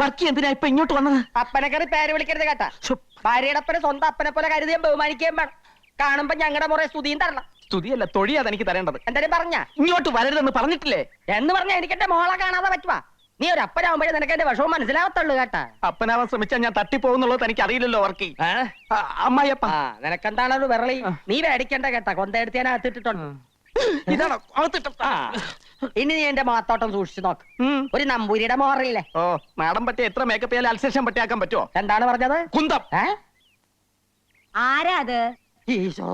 വർക്കി എന്തിനാ ഇപ്പൊ ഇങ്ങോട്ട് വന്നത്? അപ്പനെ കയറി പേര് വിളിക്കരുത് കേട്ടാ. ഭാര്യയുടെ അപ്പനെ സ്വന്തം അപ്പനെ പോലെ കരുതിയും ബഹുമാനിക്കുകയും വേണം. കാണുമ്പോ ഞങ്ങളുടെ മുറേ സ്തുതിയും തരണം. സ്തുതിയല്ല, തൊഴിയാതെ എനിക്ക് തരേണ്ടത്. എന്തായാലും പറഞ്ഞ ഇങ്ങോട്ട് വരരുതെന്ന് പറഞ്ഞിട്ടില്ലേ? എന്ന് പറഞ്ഞാ എനിക്ക് എന്റെ മോളെ കാണാതെ പറ്റുവാ. നീ ഒരു അപ്പനാവുമ്പോഴേ നിനക്ക് എന്റെ വിഷമം മനസ്സിലാവത്തുള്ളൂ കേട്ടാ. അപ്പനാവാൻ ശ്രമിച്ചാൽ ഞാൻ തട്ടിപ്പോകുന്നുള്ളത് എനിക്ക് അറിയില്ലല്ലോ വർക്കി. അമ്മായിയപ്പ നിനക്കെന്താണ് ഒരു വിരളി? നീ മേടിക്കണ്ട കേട്ടാ. കൊന്തയെടുത്ത് ഞാൻ അകത്തിട്ടിട്ടുണ്ട്. ഇതാണോ ഇനി നീ എന്റെ മാത്തോട്ടം സൂക്ഷിച്ചു നോക്ക്. ഒരു നമ്പൂരിയുടെ മോറിയില്ലേ? ഓ, മാഡം പറ്റിയ എത്ര മേക്കപ്പ് ചെയ്യാൻ അൽസേഷൻ പറ്റിയാക്കാൻ പറ്റുമോ? എന്താണ് പറഞ്ഞത്? കുന്തം. ആരാ അത്? ഈശോ.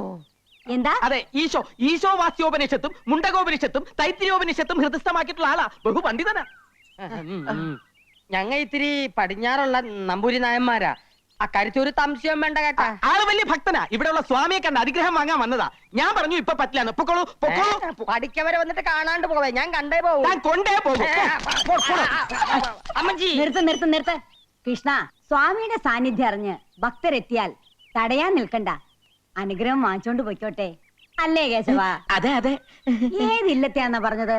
എന്താ? അതെ, ഈശോ. ഈശോ വാസ്യോപനിഷത്തും മുണ്ടകോപനിഷത്തും തൈത്തിരിയോപനിഷത്തും ഹൃദയസ്ഥമാക്കിയിട്ടുള്ള ആളാ. ബഹുപണ്ഡിതനാ. ഞങ്ങ ഇത്തിരി പടിഞ്ഞാറുള്ള നമ്പൂരി നായന്മാരാ. അക്കാര്യത്തിൽ ഒരു സംശയം വേണ്ട കേട്ടാ. ആള് വലിയ ഭക്തനാ. ഇവിടെയുള്ള സ്വാമിയെ കണ്ട് അനുഗ്രഹം വാങ്ങാൻ വന്നതാ. ഞാൻ പറഞ്ഞു ഇപ്പൊ പറ്റില്ല. പൊക്കോളൂ പൊക്കോളൂ. പഠിക്കവരെ വന്നിട്ട് കാണാണ്ട് പോവേ. ഞാൻ കണ്ടേ പോകും. ഞാൻ കൊണ്ടേ പോകും. അമ്മജി നിർത്ത്. കൃഷ്ണ, സ്വാമിയുടെ സാന്നിധ്യം അറിഞ്ഞ് ഭക്തരെത്തിയാൽ തടയാൻ നിൽക്കണ്ട. അനുഗ്രഹം വാങ്ങിച്ചോണ്ട് പൊയ്ക്കോട്ടെ. അല്ലേ കേശവ? അതെ അതെ. ഏതില്ലത്തെയാന്നാ പറഞ്ഞത്?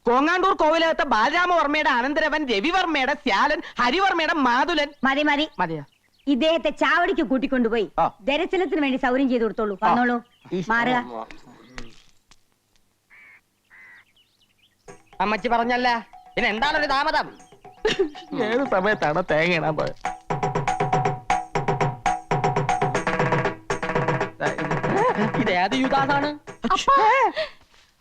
കോങ്ങാണ്ടൂർ കോവിലകത്തെ ബാലരാമവർമ്മയുടെ അനന്തരവൻ രവിവർമ്മയുടെ ശ്യാലൻ ഹരിവർമ്മയുടെ മാതുലൻ. മതി മതിയോ? ഇദ്ദേഹത്തെ ചാവടിക്ക് കൂട്ടിക്കൊണ്ടുപോയി ദർശനത്തിന് വേണ്ടി സൗകര്യം ചെയ്തു കൊടുത്തോളൂ. വന്നോളൂ, മാറുക. അമ്മച്ചി പറഞ്ഞല്ല, പിന്നെ എന്താണൊരു താമതം? ഏത് സമയത്താണ് തേങ്ങ ഇടാൻ പോയത്? ഇതേത് യുഗാണ്?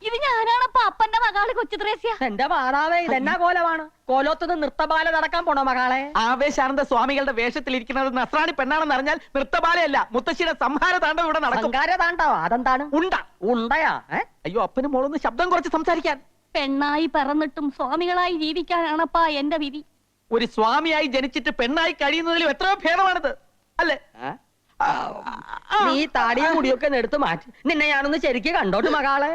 ഇത് ഞാനാണപ്പ അപ്പന്റെ മകള് കൊച്ചു ത്രേസ്യ. എന്റെ മാതാവേ, ഇതെന്നാ കോലമാണ്? കോലോത്തുനിന്ന് നൃത്തബാല നടക്കാൻ പോണോ മകളെ? ആവേശാനന്ദ സ്വാമികളുടെ വേഷത്തിലിരിക്കുന്നത് നസ്രാണി പെണ്ണാണെന്ന് അറിഞ്ഞാൽ നൃത്തബാലയല്ല, മുത്തശ്ശിയുടെ സംഹാര താണ്ഡവം ഇവിടെ നടക്കും. താണ്ടോ? അതെന്താണ്? ഉണ്ടയാ? അയ്യോ, അപ്പനും മോളൊന്ന് ശബ്ദം കുറച്ച് സംസാരിക്കാൻ. പെണ്ണായി പറന്നിട്ടും സ്വാമികളായി ജീവിക്കാനാണപ്പാ എന്റെ വിധി. ഒരു സ്വാമിയായി ജനിച്ചിട്ട് പെണ്ണായി കഴിയുന്നതിലും എത്രയോ ഭേദമാണിത്, അല്ലേ? നീ താടിയും മുടിയൊക്കെ എടുത്ത് മാറ്റി. നിന്നെ ഞാനൊന്ന് ശരിക്ക് കണ്ടോട്ട് മകളെ.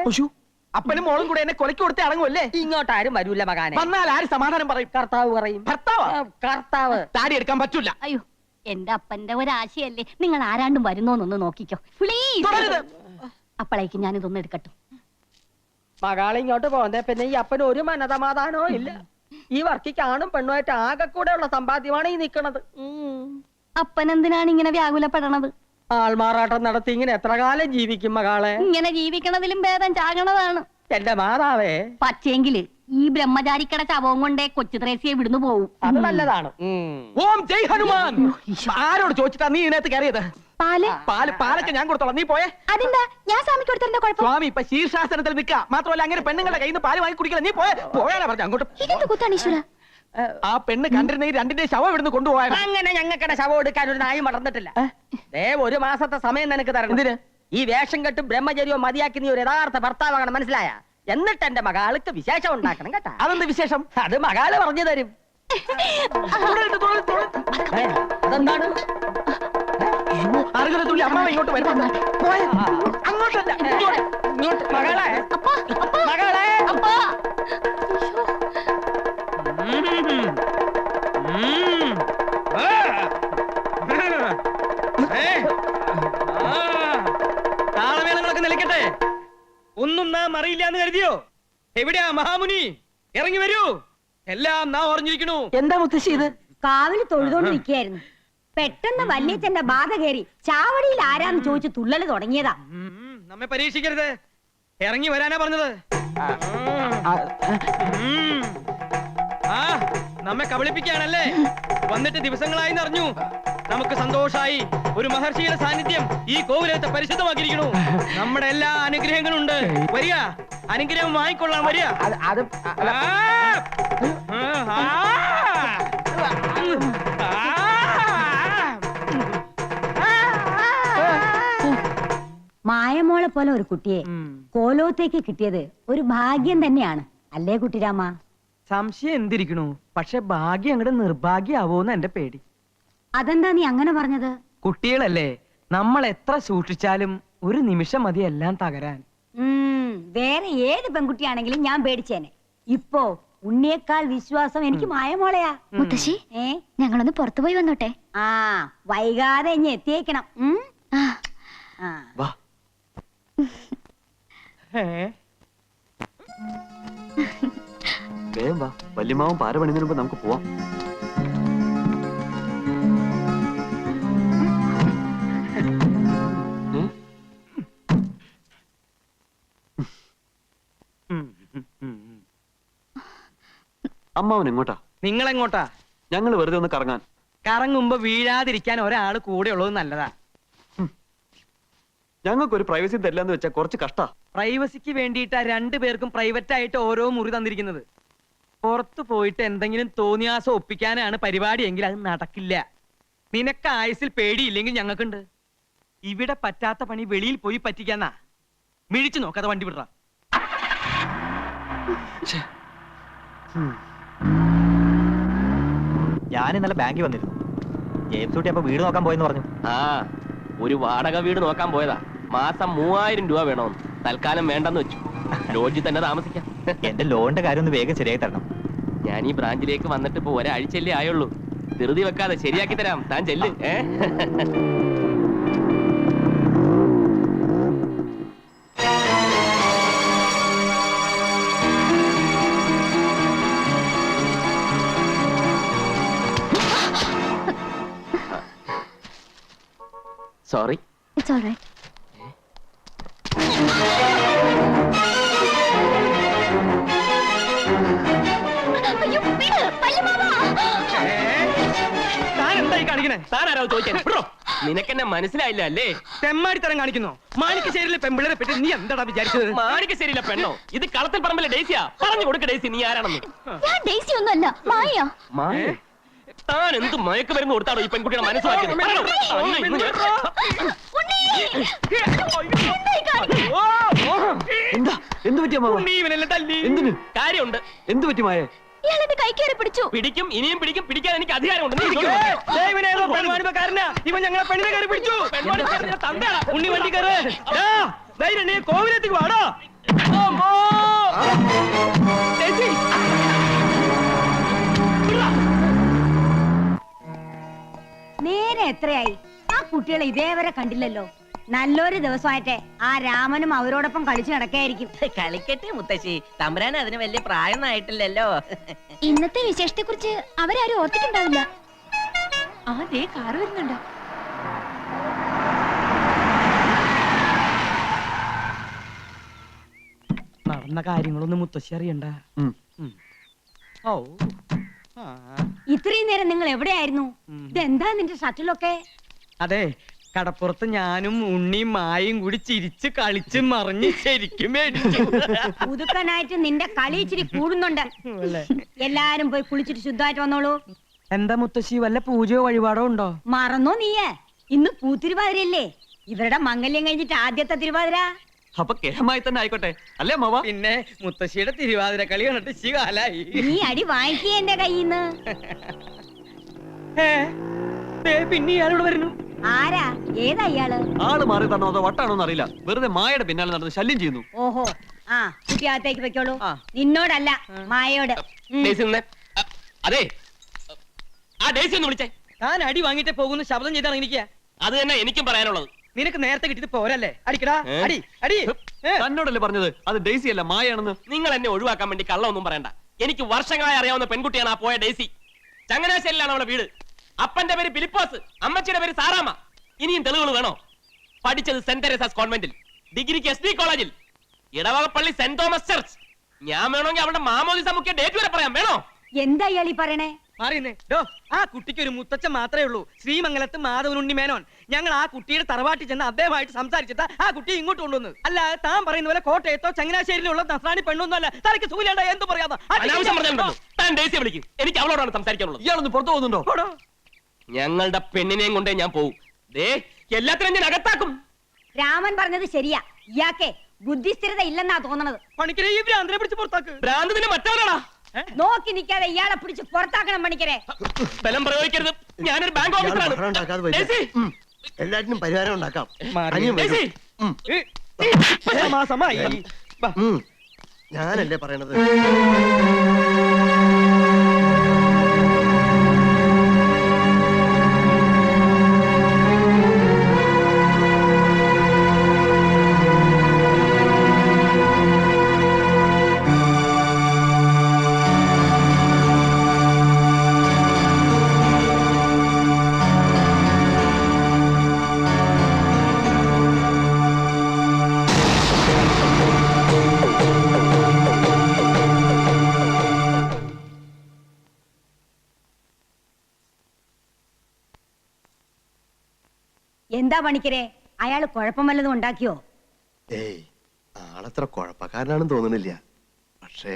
അപ്പനും മോളും കൂടെ എന്നെ കൊലക്ക് കൊടുത്തേ അടങ്ങുമല്ലേ? ഇങ്ങോട്ട് ആരും വരൂല മകാനെ. വന്നാൽ ആര് സമാധാനം പറയും? കർത്താവ് പറയും. കർത്താവ് താടി എടുക്കാൻ പറ്റൂല. അയ്യോ, എന്റെ അപ്പന്റെ ഒരാശയല്ലേ. നിങ്ങൾ ആരാണ്ടും വരുന്നോന്നൊന്ന് നോക്കിക്കോ പ്ലീസ്. അപ്പോഴേക്ക് ഞാൻ ഇതൊന്നും എടുക്കട്ടെ. മകളെ ഇങ്ങോട്ട് പോകുന്നേ പിന്നെ ഈ അപ്പന് ഒരു മനസമാധാനോ ഇല്ല. ഈ വർക്കിക്ക് ആണും പെണ്ണുമായിട്ട് ആകെ കൂടെ ഉള്ള സമ്പാദ്യമാണ് ഈ നിക്കണത്. അപ്പൻ എന്തിനാണ് ഇങ്ങനെ വ്യാകുലപ്പെടണത്? ആൾമാറാട്ടം നടത്തി ഇങ്ങനെ എത്ര കാലം ജീവിക്കും മകളെ? ഇങ്ങനെ ജീവിക്കണതിലും ഭേദം ചാകണതാണ്. എന്റെ മാതാവേ, പക്ഷേങ്കില് ഈ ബ്രഹ്മചാരിക്കട ശവവും കൊണ്ടേ കൊച്ചു ത്രേസ്യെ വിടുന്നു പോവും. അത് നല്ലതാണ്. ഓം ജയ് ഹനുമാൻ. ആരോട് ചോദിച്ചിട്ടാ നീ ഇതിനകത്ത് കയറിയത്? പാലൊക്കെ ഞാൻ കൊടുത്തോളാം, നീ പോയേ. അതെന്താ? ഞാൻ സ്വാമിക്ക് കൊടുത്തതിന്റെ കുഴപ്പം? സ്വാമി ഇപ്പൊ ശീർഷാസനത്തിൽ നിൽക്കുക. മാത്രമല്ല അങ്ങനെ പെണ്ണുങ്ങളുടെ കയ്യിൽ നിന്ന് പാല് വാങ്ങി കുടിക്കില്ല. നീ പോയാലാ പറഞ്ഞ അങ്ങോട്ട്. ആ പെണ്ണ് കണ്ടിരുന്നെങ്കിൽ രണ്ടിന്റെ ശവം ഇവിടുന്ന് കൊണ്ടുപോയാൽ. അങ്ങനെ ഞങ്ങൾക്കടെ ശവം എടുക്കാൻ ഒരു നായും വളർന്നിട്ടില്ല. ഒരു മാസത്തെ സമയം നിനക്ക് തരണം. എന്തിന്? ഈ വേഷം കെട്ടും ബ്രഹ്മചര്യവും മതിയാക്കി നീ ഒരു യഥാർത്ഥ ഭർത്താവാകണം, മനസ്സിലായ? എന്നിട്ട് എന്റെ മകാൾക്ക് വിശേഷം ഉണ്ടാക്കണം കേട്ടാ. അതെന്ത് വിശേഷം? അത് മകാള് പറഞ്ഞു തരും. അതെന്താണ്? അറുകലത്തുള്ളി അമ്മ ഇങ്ങോട്ട് വരുമ്പോ അങ്ങോട്ടല്ല, ഇങ്ങോട്ട്. മകളെ, മകളെ, താളമേളങ്ങളൊക്കെ നിലയ്ക്കട്ടെ. ഒന്നും നാം അറിയില്ല എന്ന് കരുതിയോ? എവിടെയാ മഹാമുനി? ഇറങ്ങി വരൂ. എല്ലാം നാം അറിഞ്ഞിരിക്കണു. എന്താ മുത്തശ്ശി ഇത്? കാവില് തൊഴുതോണ്ടിരിക്കുകയായിരുന്നു. പെട്ടെന്ന് വല്യച്ഛന്റെ ബാധ കയറി ചാവടിയിൽ ആരാന്ന് ചോദിച്ചു തുള്ളല് തുടങ്ങിയതാ. നമ്മെ പരീക്ഷിക്കരുത്. ഇറങ്ങി വരാനാ പറഞ്ഞത്. നമ്മെ കബളിപ്പിക്കുകയാണല്ലേ? വന്നിട്ട് ദിവസങ്ങളായി അറിഞ്ഞു. നമുക്ക് സന്തോഷായി. ഒരു മഹർഷിയുടെ സാന്നിധ്യം ഈ കോവിലത്തെ പരിശുദ്ധമാക്കിയിരിക്കണു. നമ്മുടെ എല്ലാ അനുഗ്രഹങ്ങളും ഉണ്ട്. വരിക, അനുഗ്രഹം വാങ്ങിക്കൊള്ളാം. വരിക. മായമോളെ പോലെ ഒരു കുട്ടിയെ കോലോത്തേക്ക് കിട്ടിയത് ഒരു ഭാഗ്യം തന്നെയാണ്, അല്ലേ കുട്ടിരാമ? സംശയം എന്തിരിക്കണു? പക്ഷെ ഭാഗ്യം അങ്ങോട്ട് നിർഭാഗ്യാവോന്ന് എന്റെ പേടി. അതെന്താ നീ അങ്ങനെ പറഞ്ഞത്? കുട്ടികളല്ലേ, നമ്മൾ എത്ര സൂക്ഷിച്ചാലും ഒരു നിമിഷം മതി എല്ലാം തകരാൻ. വേറെ ഏത് പെൺകുട്ടിയാണെങ്കിലും ഞാൻ പേടിച്ചേനെ. ഇപ്പോ ഉണ്ണിയേക്കാൾ വിശ്വാസം എനിക്ക് മായമോളയാ. മുത്തശ്ശി, ഞങ്ങളൊന്ന് പുറത്തുപോയി വന്നോട്ടെ. വൈകാതെ ഇനി എത്തിയേക്കണം. വേഗം വാ, വല്യമാവും പാര പണിതിന് മുമ്പ് നമുക്ക് പോവാം. അമ്മാവൻ എങ്ങോട്ടാ? നിങ്ങൾ എങ്ങോട്ടാ? ഞങ്ങൾ വെറുതെ ഒന്ന് കറങ്ങാൻ. കറങ്ങുമ്പോ വീഴാതിരിക്കാൻ ഒരാൾ കൂടെ ഉള്ളത് നല്ലതാ. ഞങ്ങൾക്ക് ഒരു പ്രൈവസി തരില്ലെന്ന് വെച്ചാൽ കുറച്ച് കഷ്ടാ. പ്രൈവസിക്ക് വേണ്ടിയിട്ടാ രണ്ടുപേർക്കും പ്രൈവറ്റ് ആയിട്ട് ഓരോ മുറി തന്നിരിക്കുന്നത്. പുറത്തു പോയിട്ട് എന്തെങ്കിലും തോന്നിയാസം ഒപ്പിക്കാനാണ് പരിപാടിയെങ്കിൽ അത് നടക്കില്ല. നിനക്ക് ആയുസിൽ പേടിയില്ലെങ്കിൽ ഞങ്ങൾക്കുണ്ട്. ഇവിടെ പറ്റാത്ത പണി വെളിയിൽ പോയി പറ്റിക്കാന്നാ. മിഴിച്ചു നോക്കാതെ വണ്ടി വിടറ. ഞാൻ ഇന്നലെ ബാങ്കിൽ വന്നിരുന്നു. ജെയിംസ് കുട്ടി അപ്പൊ വീട് നോക്കാൻ പോയെന്ന് പറഞ്ഞു. ആ, ഒരു വാടക വീട് നോക്കാൻ പോയതാ. മാസം 3000 രൂപ വേണമെന്ന്. തൽക്കാലം വേണ്ടെന്ന് വെച്ചു. ലോഡ്ജിൽ തന്നെ താമസിക്കാം. എന്റെ ലോണിന്റെ കാര്യം ഒന്ന് വേഗം ശരിയാക്കി തരണം. ഞാൻ ഈ ബ്രാഞ്ചിലേക്ക് വന്നിട്ട് ഇപ്പൊ ഒരാഴ്ചയല്ലേ ആയുള്ളൂ. ധൃതി വെക്കാതെ ശരിയാക്കി തരാം. താൻ ചെല്ല്. സോറി. It's alright. അയ്യോ, വിട്, വല്യമാവാ. താൻ എന്തായി കാണിക്കണേ? താനാരോ ചോദിക്കാൻ? നിനക്കെന്നെ മനസ്സിലായില്ല അല്ലേ? തെമ്മാടിത്തരം കാണിക്കുന്നു. മാണിക്കശ്ശേരിയിലെ പെമ്പിളരെ പറ്റി നീ എന്താടാ വിചാരിച്ചത്? മാണിക്കശ്ശേരിയിലെ പെണ്ണോ? ഇത് കളത്തിൽ പറമ്പിലെ ഡേസിയാ. പറഞ്ഞു കൊടുക്ക ഡേസി, നീ ആരാണെന്ന്. ഞാൻ ഡേസി ഒന്നുമല്ല, മായ. താൻ എന്ത് മയക്ക് മരുന്ന് കൊടുത്താണോ ഈ പെൺകുട്ടിയുടെ മനസ്സിലാക്കിയത്? എന്താ? എന്ത് പറ്റി അമ്മാവ? എന്തിന്? കാര്യമുണ്ട്. എന്ത് പറ്റി മായേ? ഇയാളെന്നെ കൈക്കേറി പിടിച്ചു. പിടിക്കും, ഇനിയും പിടിക്കും. പിടിക്കാൻ എനിക്ക് അധികാരമുണ്ട്. ഇവൻ ഞങ്ങളെ പെണ്ണിനെ കയറി പിടിച്ചു. ഉണ്ണി വണ്ടി കയറ്. കോവിലത്തേക്ക് വാടോ. നേരെ എത്രയായി? ആ കുട്ടികളെ ഇതേവരെ കണ്ടില്ലല്ലോ. നല്ലൊരു ദിവസമായിട്ടെ ആ രാമനും അവരോടൊപ്പം കളിച്ചു നടക്കായിരിക്കും. കളിക്കട്ടെ മുത്തശ്ശി, തമ്പുരാൻ അതിന് വലിയ പ്രായം ആയിട്ടില്ലല്ലോ. ഇന്നത്തെ വിശേഷത്തെ കുറിച്ച് അവരാരും ഓർത്തിട്ടുണ്ടാവില്ല. ആ ദേ കാറ് വരുന്നുണ്ട്. നടന്ന കാര്യങ്ങളൊന്നും മുത്തശ്ശി അറിയണ്ട. ഓ, ഇത്രയും നേരം നിങ്ങൾ എവിടെയായിരുന്നു? ഇതെന്താ നിന്റെ ഷട്ടിലൊക്കെ? അതെ, കടപ്പുറത്ത് ഞാനും ഉണ്ണിയും മായും കൂടി ചിരിച്ച് കളിച്ച് മറിഞ്ഞ് ശരിക്കും മേടിച്ചു. പുതുക്കനായിട്ട് നിന്റെ കളി ഇച്ചിരി കൂടുന്നുണ്ട്. എല്ലാരും പോയി കുളിച്ചിട്ട് ശുദ്ധമായിട്ട് വന്നോളൂ. എന്താ മുത്തശ്ശി, വല്ല പൂജയോ വഴിപാടോ ഉണ്ടോ? മറന്നോ നീയേ? ഇന്ന് പൂത്തിരുവാതിരയല്ലേ? ഇവരുടെ മംഗല്യം കഴിഞ്ഞിട്ട് ആദ്യത്തെ തിരുവാതിര. അപ്പൊ കേരളമായി തന്നെ ആയിക്കോട്ടെ അല്ലേ അമ്മാവ? പിന്നെ മുത്തശ്ശിയുടെ തിരുവാതിര കളി കണ്ടിട്ട് ശികാലായി. നീ അടി വാങ്ങിക്കേ എന്റെ കയ്യിന്ന്. പിന്നെ ഇയാളോട് വരുന്നു. ആരാ? ഏതാ ഇയാള്? ആള് മാറി തന്നോ അതോ വട്ടാണോന്ന് അറിയില്ല. വെറുതെ മായയുടെ പിന്നാലെ നടന്ന് ശല്യം ചെയ്യുന്നു. ഓഹോ, ആ കുട്ടി അകത്തേക്ക് വെക്കോളൂ. നിന്നോടല്ല, മായയോട്. ഡേസി നിന്നെ. അതെ, ആ ഡേസി ഒന്ന് വിളിച്ചേ. താൻ അടി വാങ്ങിട്ട് പോകുന്ന ശബ്ദം ചെയ്താണ് എനിക്ക്. അത് തന്നെ എനിക്കും പറയാനുള്ളത്. നിനക്ക് നേരത്തെ കിട്ടിയത് പോരല്ലേ? അടിക്കടാ, അടി അടി. തന്നോടല്ലേ പറഞ്ഞത് അത് ഡേസി അല്ല മായാണെന്ന്? നിങ്ങൾ എന്നെ ഒഴിവാക്കാൻ വേണ്ടി കള്ളമൊന്നും പറയണ്ട. എനിക്ക് വർഷങ്ങളായി അറിയാവുന്ന പെൺകുട്ടിയാണ് ആ പോയ ഡേസി. ചങ്ങനാശ്ശേരിയിലാണ് അവളുടെ വീട്. അപ്പന്റെ പേര് ഫിലിപ്പോസ്, അമ്മച്ചിയുടെ പേര് സാറാമ്മ. ഇനിയും തെളിവുകൾ വേണോ? പഠിച്ചത് സെന്റ് തെരേസാസ് കോൺവെന്റിൽ, ഡിഗ്രിക്ക് SD കോളേജിൽ, ഇടവകപ്പള്ളി സെന്റ് തോമസ് ചർച്ച്. ഞാൻ വേണമെങ്കിൽ അവളുടെ മാമോദിസ മുഖ്യ ഡേറ്റ് വരെ പറയാം. വേണോ? എന്താ ഇയാളീ പറയണേ? മാറിയുന്നേ. ആ കുട്ടിക്ക് ഒരു മുത്തച്ഛൻ മാത്രമേ ഉള്ളൂ, ശ്രീമംഗലത്ത് മാധവനുണ്ണി മേനോൻ. ഞങ്ങൾ ആ കുട്ടിയുടെ തറവാട്ടിൽ ചെന്ന് അദ്ദേഹമായിട്ട് സംസാരിച്ചിട്ട് ആ കുട്ടി ഇങ്ങോട്ട് കൊണ്ടുവന്നു. അല്ലാതെ താൻ പറയുന്ന പോലെ കോട്ടയത്തോ ചങ്ങനാശ്ശേരിയിലുള്ള നസ്രാണി പെണ്ണൊന്നും അല്ല. തലയ്ക്ക് സൂര്യാണ്ട എന്ത് പറയാതെ താൻ ഡേസിയെ വിളിക്കും. എനിക്ക് അവളോടാണ് സംസാരിക്കാനുള്ളത്. ഇയാളൊന്ന് പുറത്തു പോകുന്നുണ്ടോ? ഞങ്ങളുടെ പെണ്ണിനെയും കൊണ്ടേ ഞാൻ പോവും. ദേ, എല്ലാത്തിനും ഞാൻ അകത്താക്കും. രാമൻ പറഞ്ഞത് ശരിയാ. ഇയാക്കെ ബുദ്ധിസ്ഥിരത ഇല്ലെന്നാ തോന്നണത്. പണിക്കരെ ഈ ഭ്രാന്തനെ പിടിച്ച് പുറത്താക്ക്. ഭ്രാന്തത്തിന് മറ്റവരാടാ. നോക്കി നിൽക്കാതെ ഇയാളെ പിടിച്ച് പുറത്താക്കണം പണിക്കരെ. ബലം പ്രയോഗിക്കരുത്. ഞാനൊരു ബാങ്ക് ഓഫീസറാണ്. ഡേസി, എല്ലാറ്റിനും പരിഹാരം ഉണ്ടാക്കാം. ഡേസി, ഞാനല്ലേ പറയണത്. എന്താ പണിക്കരെ, അയാള് കുഴപ്പം വല്ലതും ഉണ്ടാക്കിയോ? ഏയ് ആളത്ര കുഴപ്പക്കാരനാണെന്ന് തോന്നുന്നില്ല. പക്ഷേ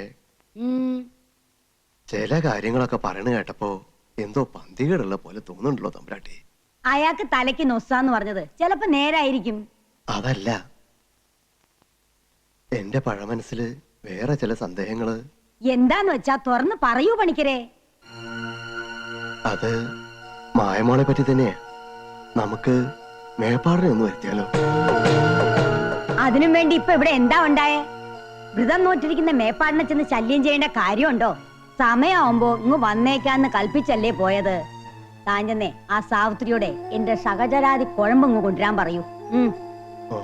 ചില കാര്യങ്ങളൊക്കെ പറയണ കേട്ടപ്പോ എന്തോ പന്തികേടുള്ള പോലെ തോന്നുന്നുണ്ടല്ലോ തമ്പുരാട്ടി. അയാൾക്ക് തലയ്ക്ക് നൊസ്സാന്ന് പറഞ്ഞത് ചിലപ്പോ നേരായിരിക്കും. അതല്ല, എന്റെ പഴമനസ്സില് വേറെ ചില സന്ദേഹങ്ങള്. എന്താന്ന് വെച്ചാ തുറന്ന് പറയൂ പണിക്കരെ. അത് മായമോളെ പറ്റി തന്നെയാ. നമുക്ക് മേപ്പാടിനെ ഒന്ന് വരുത്തിയാലോ? അതിനും വേണ്ടി ഇപ്പൊ ഇവിടെ എന്താ ഉണ്ടായേ? വ്രതം നോറ്റിരിക്കുന്ന മേപ്പാടിനെ ചെന്ന് ശല്യം ചെയ്യേണ്ട കാര്യമുണ്ടോ? സമയമാവുമ്പോ ഇങ്ങ് വന്നേക്കാന്ന് കൽപ്പിച്ചല്ലേ പോയത്. താഞ്ചെന്നേ ആ സാവിത്രിയോടെ എന്റെ സഹചരാതി കുഴമ്പ് കൊണ്ടുവരാൻ പറയൂ. ഓ,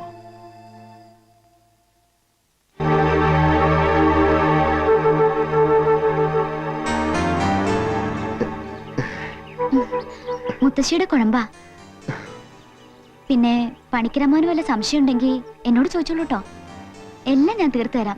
മുത്തശ്ശിയുടെ കുഴമ്പാ. പിന്നെ പണിക്കരമ്മാന് വല്ല സംശയം ഉണ്ടെങ്കിൽ എന്നോട് ചോദിച്ചോളൂ കേട്ടോ. എല്ലാം ഞാൻ തീർത്തു തരാം.